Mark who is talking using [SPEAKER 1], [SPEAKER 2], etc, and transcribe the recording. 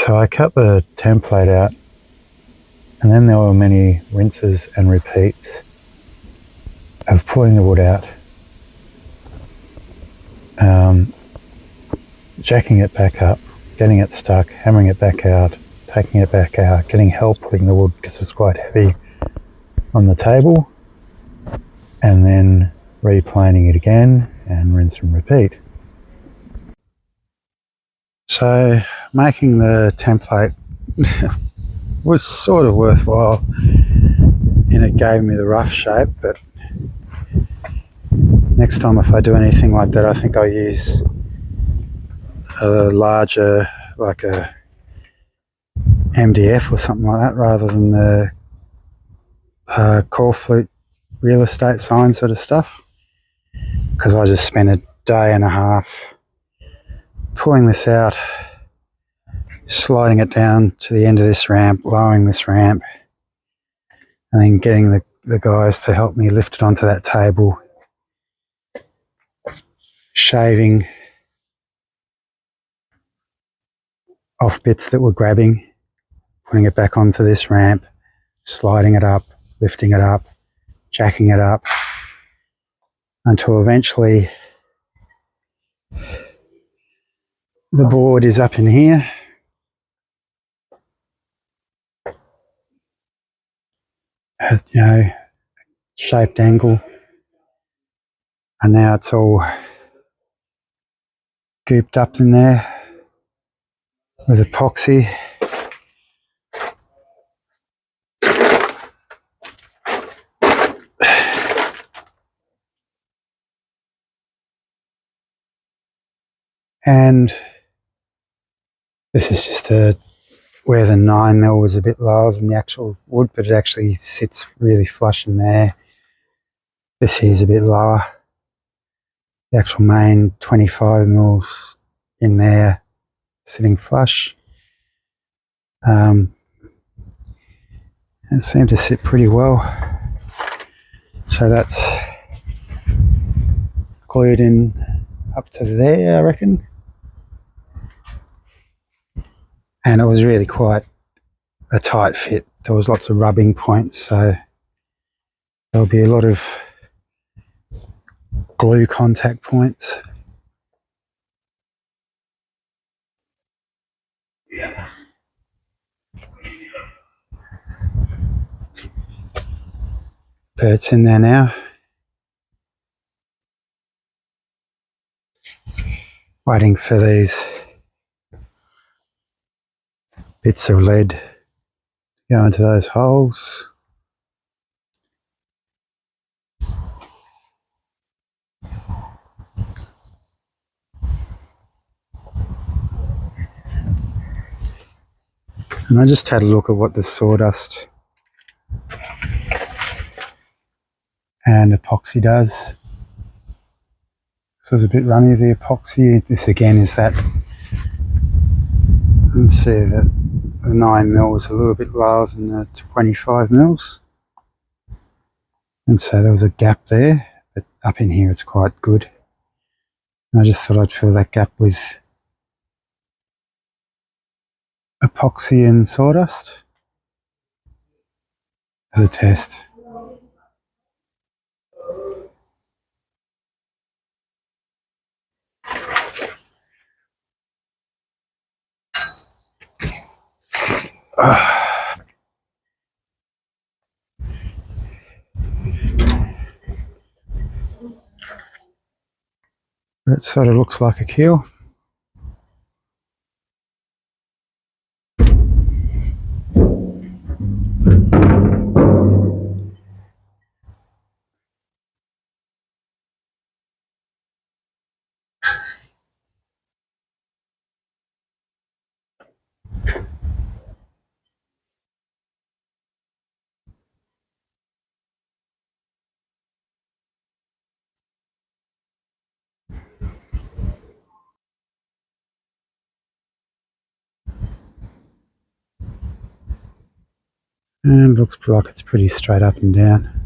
[SPEAKER 1] So I cut the template out, and then there were many rinses and repeats of pulling the wood out, jacking it back up, getting it stuck, hammering it back out, taking it back out, getting help putting the wood because it was quite heavy on the table, and then replaning it again and rinse and repeat. So making the template was sort of worthwhile, and it gave me the rough shape, but next time if I do anything like that, I think I'll use a larger, like a MDF or something like that, rather than the core flute real estate sign sort of stuff, because I just spent a day and a half pulling this out, sliding it down to the end of this ramp, lowering this ramp, and then getting the guys to help me lift it onto that table, shaving off bits that were grabbing, putting it back onto this ramp, sliding it up, lifting it up, jacking it up, until eventually the board is up in here. At, shaped angle, and now it's all gooped up in there with epoxy. And this is just where the 9mm was a bit lower than the actual wood, but it actually sits really flush in there. This here is a bit lower. The actual main 25mm in there, sitting flush. It seemed to sit pretty well. So that's glued in up to there, I reckon. And it was really quite a tight fit. There was lots of rubbing points, so there'll be a lot of glue contact points. But it's in there now. Waiting for these bits of lead to go into those holes. And I just had a look at what the sawdust and epoxy does. So it's a bit runny, the epoxy. This again is that, you can see that the 9mm is a little bit lower than the 25mm. And so there was a gap there, but up in here it's quite good. And I just thought I'd fill that gap with epoxy and sawdust as a test. But it sort of looks like a keel. And looks like it's pretty straight up and down.